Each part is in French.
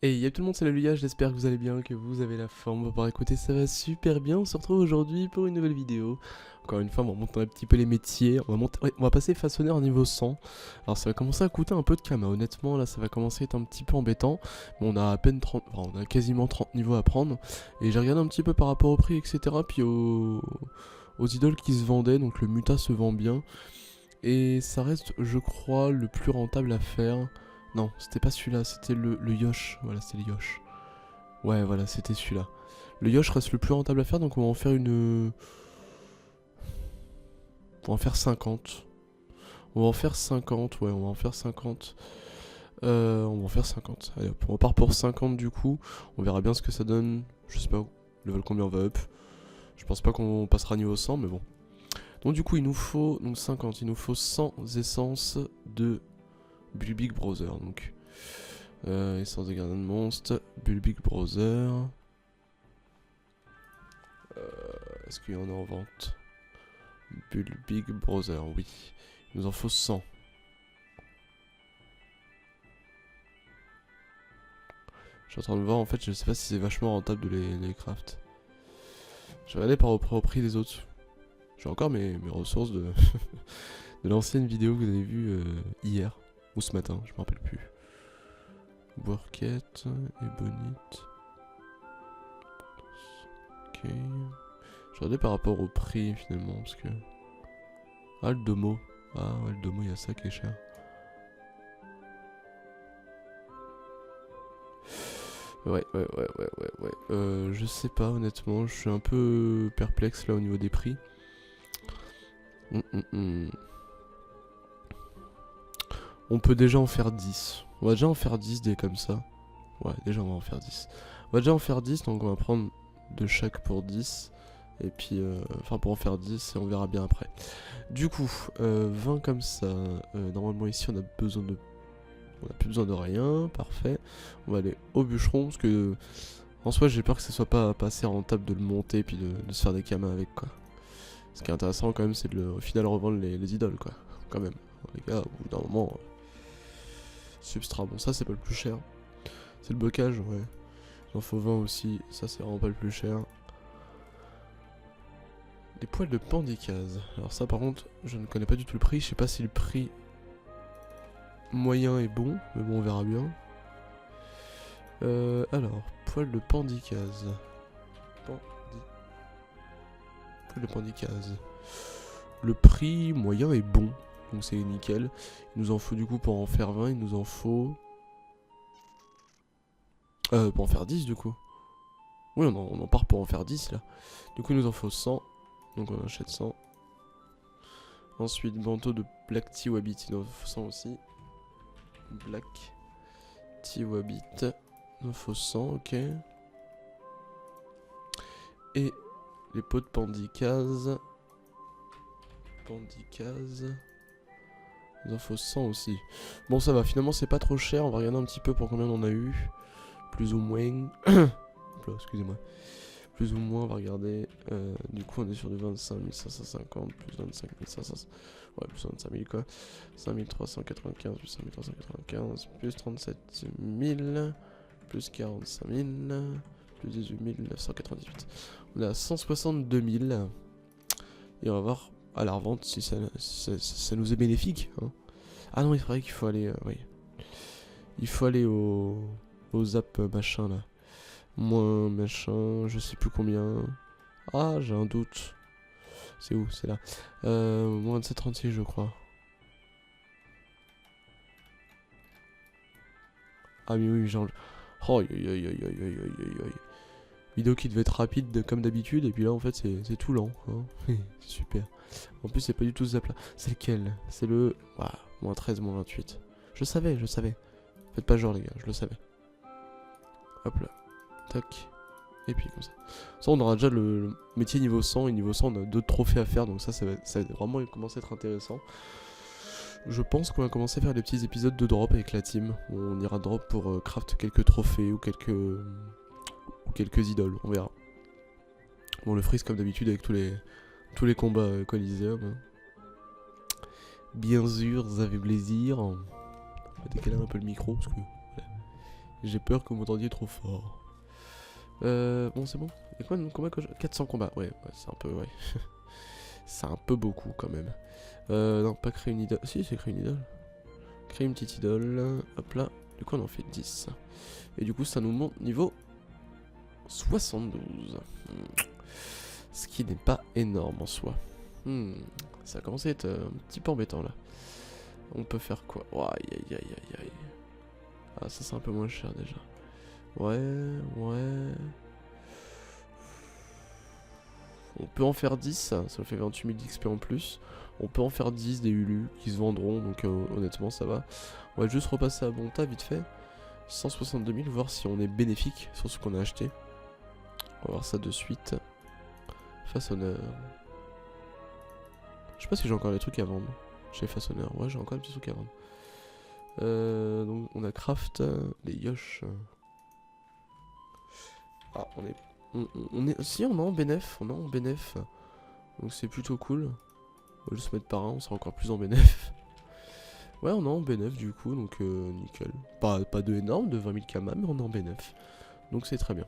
Et y'a tout le monde, c'est Lulia, j'espère que vous allez bien, que vous avez la forme. Bah écoutez, ça va super bien, on se retrouve aujourd'hui pour une nouvelle vidéo. Encore une fois, on va monter un petit peu les métiers, on va passer façonneur niveau 100. Alors ça va commencer à coûter un peu de kama, honnêtement, là ça va commencer à être un petit peu embêtant. Mais on a à peine 30, enfin, on a quasiment 30 niveaux à prendre. Et j'ai regardé un petit peu par rapport au prix, etc. Puis aux idoles qui se vendaient, donc le muta se vend bien. Et ça reste, je crois, le plus rentable à faire. Non, c'était pas celui-là, c'était le Yosh. Voilà, c'était le Yosh. Ouais, voilà, c'était celui-là. Le Yosh reste le plus rentable à faire, donc on va en faire une... On va en faire 50. On va en faire 50, ouais, on va en faire 50. On va en faire 50. Allez hop, on repart pour 50 du coup. On verra bien ce que ça donne. Je sais pas, level combien on va up. Je pense pas qu'on passera niveau 100, mais bon. Donc du coup, il nous faut donc 50. Il nous faut 100 essences de Bulbig Brother. Donc, essence de gardien de monstre, Bulbig Brother. Est-ce qu'il y en a en vente? Bulbig Brother, oui. Il nous en faut 100. Je suis en train de voir, en fait, je sais pas si c'est vachement rentable de les craft. Je vais regarder par rapport au prix des autres. J'ai encore mes ressources de, de l'ancienne vidéo que vous avez vue hier. Ou ce matin, je me rappelle plus. Workette, Ebonite. Ok. Je regardais par rapport au prix finalement, parce que... Ah, le domo. Ah, ouais, le domo, il y a ça qui est cher. Ouais. Je sais pas, honnêtement, je suis un peu perplexe là au niveau des prix. On peut déjà en faire 10. On va déjà en faire 10 des comme ça. Ouais, déjà on va en faire 10. On va déjà en faire 10, donc on va prendre de chaque pour 10. Et puis, enfin pour en faire 10 et on verra bien après. Du coup, 20 comme ça. Normalement ici on a besoin de... On n'a plus besoin de rien, parfait. On va aller au bûcheron, parce que... En soi j'ai peur que ce soit pas assez rentable de le monter, puis de se faire des kamas avec, quoi. Ce qui est intéressant quand même, c'est de au final revendre les idoles, quoi. Quand même. Les gars, au bout d'un moment... Substrat, bon ça c'est pas le plus cher. C'est le bocage, ouais. Il en faut 20 aussi, ça c'est vraiment pas le plus cher. Les poils de pandicase. Alors ça par contre, je ne connais pas du tout le prix. Je sais pas si le prix moyen est bon, mais bon on verra bien. Alors, poils de pandicase. Poils de pandicase. Le prix moyen est bon, donc c'est nickel. Il nous en faut du coup pour en faire 20, il nous en faut... pour en faire 10 du coup. Oui, on en part pour en faire 10 là. Du coup il nous en faut 100, donc on achète 100. Ensuite, manteau de Black Tea Wabbit, il nous en faut 100 aussi. Black Tea Wabbit, il nous faut 100, ok. Et les pots de pandicase. Il nous en faut 100 aussi. Bon, ça va, finalement c'est pas trop cher. On va regarder un petit peu pour combien on en a eu. Plus ou moins. Excusez-moi. Plus ou moins, on va regarder. Du coup, on est sur du 25 550, plus 25 500. Ouais, plus 25 000 quoi. 5 395, plus 5 395, plus 37 000, plus 45 000, plus 18 998. On est à 162 000. Et on va voir à la revente si ça nous est bénéfique. Hein. Ah non, il faudrait qu'il faut aller... oui. Il faut aller au zap machin là. Moins machin, je sais plus combien. Ah, j'ai un doute. C'est où? C'est là. Moins 27,36 je crois. Ah mais oui, genre... Oh, vidéo qui devait être rapide comme d'habitude, et puis là en fait c'est tout lent. Hein. C'est super. En plus c'est pas du tout ce zap là. C'est lequel? C'est le... Waouh, moins 13, moins 28. Je savais. Faites pas genre les gars, je le savais. Hop là. Tac. Et puis comme ça. Ça on aura déjà le métier niveau 100, et niveau 100 on a d'autres trophées à faire, donc ça va vraiment commencer à être intéressant. Je pense qu'on va commencer à faire des petits épisodes de drop avec la team, où on ira drop pour craft quelques trophées ou quelques idoles, on verra. Bon, le freeze comme d'habitude avec tous les combats Coliseum. Hein. Bien sûr, ça fait plaisir. On va décaler un peu le micro parce que voilà, J'ai peur que vous m'entendiez trop fort. Bon, c'est bon. Et quoi, combien que 400 combats. Ouais, c'est un peu, ouais. C'est un peu beaucoup quand même. Non, pas créer une idole. Si, c'est créer une idole. Créer une petite idole. Hop là. Du coup, on en fait 10. Et du coup, ça nous monte niveau 72. Ce qui n'est pas énorme en soi. Ça commence à être un petit peu embêtant là. On peut faire quoi? Oh, aïe aïe aïe aïe aïe. Ah, ça c'est un peu moins cher déjà. Ouais. On peut en faire 10, ça nous fait 28 000 d'XP en plus. On peut en faire 10 des Ulu qui se vendront, donc honnêtement ça va. On va juste repasser à Bonta vite fait. 162 000, voir si on est bénéfique sur ce qu'on a acheté. On va voir ça de suite. Façonneur. Je sais pas si j'ai encore des trucs à vendre. Chez Façonneur, ouais j'ai encore des petits trucs à vendre. Donc on a craft, les yosh. Ah on est. Si on est en bénéf, donc c'est plutôt cool. On va juste mettre par un, on sera encore plus en bénéf. Ouais on est en bénéf du coup, donc nickel. Pas de énorme, de 20 000 km, mais on est en bénéf. Donc c'est très bien.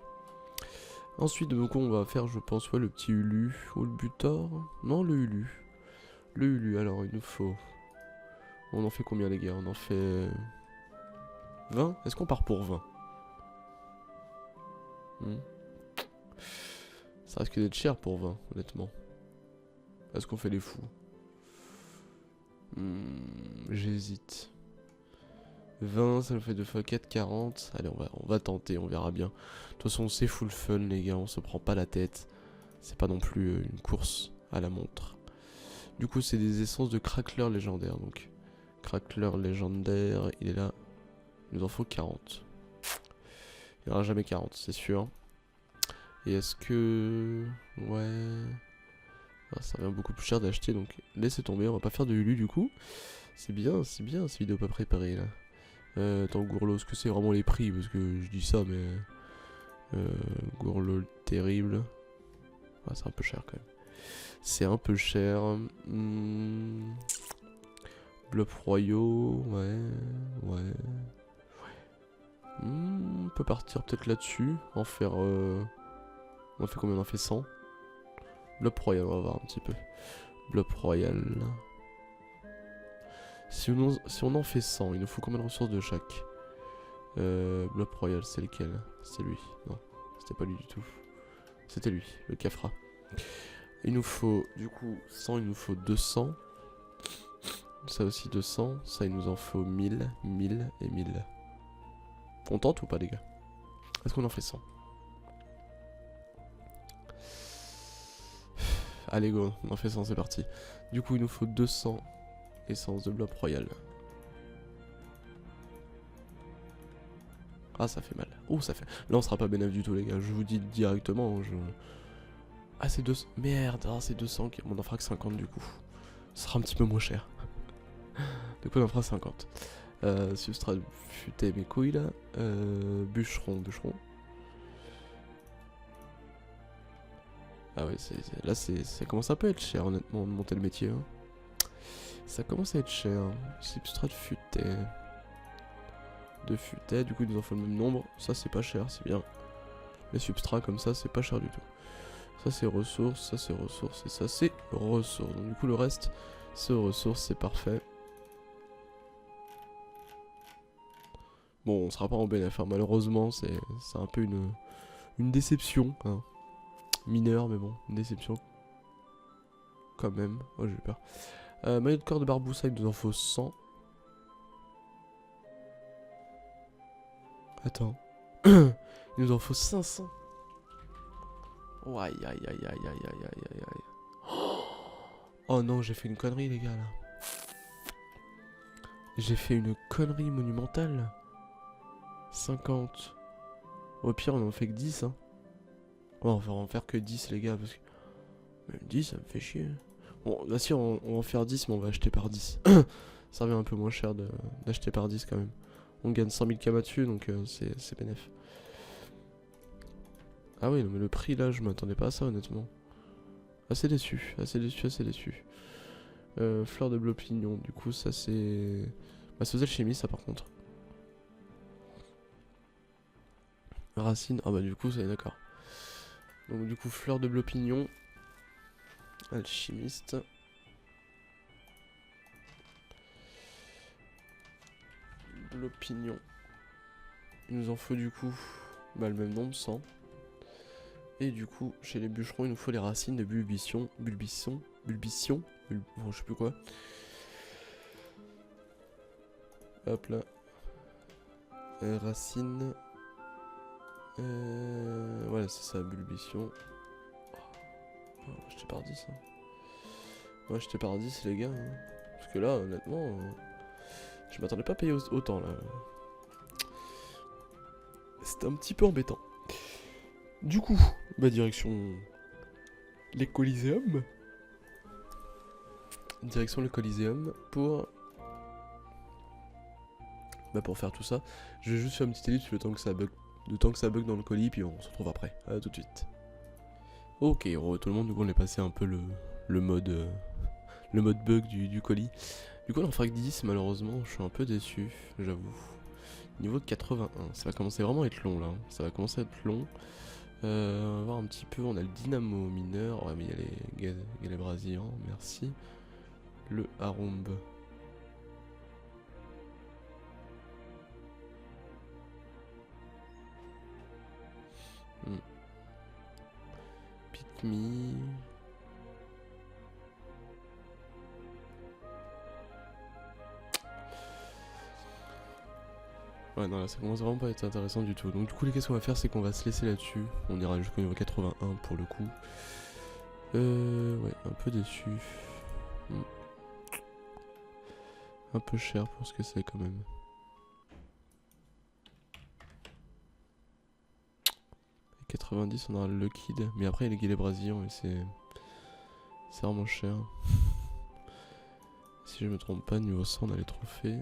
Ensuite donc on va faire je pense le petit Ulu ou le Butor. Non le Ulu. Le Ulu alors il nous faut. On en fait combien les gars? On en fait 20? Est-ce qu'on part pour 20? Ça risque d'être cher pour 20 honnêtement. Est-ce qu'on fait les fous? J'hésite. 20 ça nous fait 2 x 4, 40. Allez on va tenter, on verra bien. De toute façon c'est full fun les gars, on se prend pas la tête. C'est pas non plus une course à la montre. Du coup c'est des essences de crackler légendaire donc. Crackler légendaire, il est là. Il nous en faut 40. Il n'y aura jamais 40 c'est sûr. Et est-ce que... Ouais... Ah, ça revient beaucoup plus cher d'acheter donc laissez tomber, on va pas faire de Ulu du coup. C'est bien cette vidéo pas préparée là. Attends Gourlo, est-ce que c'est vraiment les prix? Parce que je dis ça mais... Gourlo terrible. Ah, c'est un peu cher quand même. C'est un peu cher. Blob royaux, ouais. On peut partir peut-être là-dessus, en faire... On en fait combien? On en fait 100. Blob royal, on va voir un petit peu. Blob royal. Si on en fait 100, il nous faut combien de ressources de chaque? Blob royal, c'est lequel? C'est lui. Non, c'était pas lui du tout. C'était lui, le Cafra. Il nous faut, du coup, 100, il nous faut 200. Ça aussi 200. Ça, il nous en faut 1000, 1000 et 1000. On tente ou pas, les gars? Est-ce qu'on en fait 100? Allez go, on en fait 100, c'est parti. Du coup il nous faut 200 essences de blob royal. Ah ça fait mal. Oh ça fait... Là on sera pas bénéf du tout les gars, je vous dis directement. Ah c'est 200... Merde, ah, c'est 200, on en fera que 50 du coup. Ce sera un petit peu moins cher. Du coup on en fera 50. Substrat futé mes couilles là. Bûcheron. Ah ouais, là ça commence un peu à être cher honnêtement de monter le métier. Hein. Ça commence à être cher. Substrat futé. De futé, du coup il nous en faut le même nombre. Ça c'est pas cher, c'est bien. Les substrats comme ça c'est pas cher du tout. Ça c'est ressources, ça c'est ressources et ça c'est ressources. Donc du coup le reste c'est ressources, c'est parfait. Bon on sera pas en bénéf, hein. Malheureusement c'est un peu une déception. Hein. Mineur mais bon, une déception. Quand même, oh j'ai eu peur. Maillot de corps de Barboussa il nous en faut 100. Attends. Il nous en faut 500. Oh, aïe. Oh non, j'ai fait une connerie les gars là. J'ai fait une connerie monumentale. 50. Au pire on en fait que 10 hein. On va en faire que 10 les gars parce que... Même 10 ça me fait chier. Bon là si on va en faire 10 mais on va acheter par 10. Ça revient un peu moins cher d'acheter par 10 quand même. On gagne 100 000 km dessus donc c'est bénéf. Ah oui, non, mais le prix là, je m'attendais pas à ça honnêtement. Assez déçu. Fleur de bleu pignon, du coup ça c'est... Bah ça faisait le chimie ça par contre. Racine, ah bah du coup c'est d'accord. Donc du coup fleur de bleu pignon. Alchimiste. Bleu pignon. Il nous en faut du coup bah, le même nombre, 100. Et du coup chez les bûcherons il nous faut les racines de bulbition. Bon, je sais plus quoi. Hop là. Racines. Voilà, c'est ça, bulbition. Oh, je t'ai pas dit ça. Ouais, je t'ai pas dit, les gars. Hein. Parce que là, honnêtement, je m'attendais pas à payer autant là. C'était un petit peu embêtant. Du coup, bah direction les Coliseum. Direction le Coliseum pour faire tout ça. Je vais juste faire une petite ellipse le temps que ça bug dans le colis, puis on se retrouve après. À tout de suite. Ok, tout le monde, du coup on est passé un peu le mode bug du colis. Du coup en frac 10, malheureusement, je suis un peu déçu, j'avoue. Niveau de 81, ça va commencer vraiment à être long là. Ça va commencer à être long. On va voir un petit peu, on a le dynamo mineur. Ouais mais il y a les brasillants, merci. Le harumbe. Pick me. Ouais non là ça commence vraiment pas à être intéressant du tout. Donc du coup qu'est-ce qu'on va faire, c'est qu'on va se laisser là-dessus. On ira jusqu'au niveau 81 pour le coup. Ouais, un peu déçu. Un peu cher pour ce que c'est quand même. Et 90 on aura le liquide. Mais après il y a les brasillants et c'est vraiment cher. Si je me trompe pas, niveau 100 on a les trophées.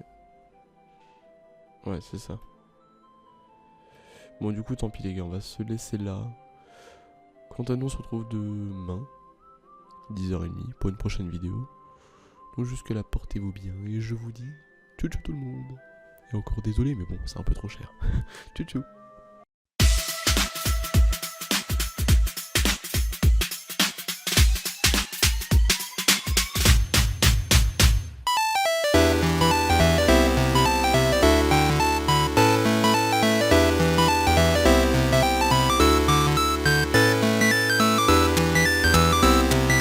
Ouais c'est ça. Bon du coup tant pis les gars, on va se laisser là. Quant à nous on se retrouve demain 10h30 pour une prochaine vidéo. Donc jusque là portez-vous bien et je vous dis ciao ciao tout le monde. Et encore désolé mais bon c'est un peu trop cher. Ciao ciao.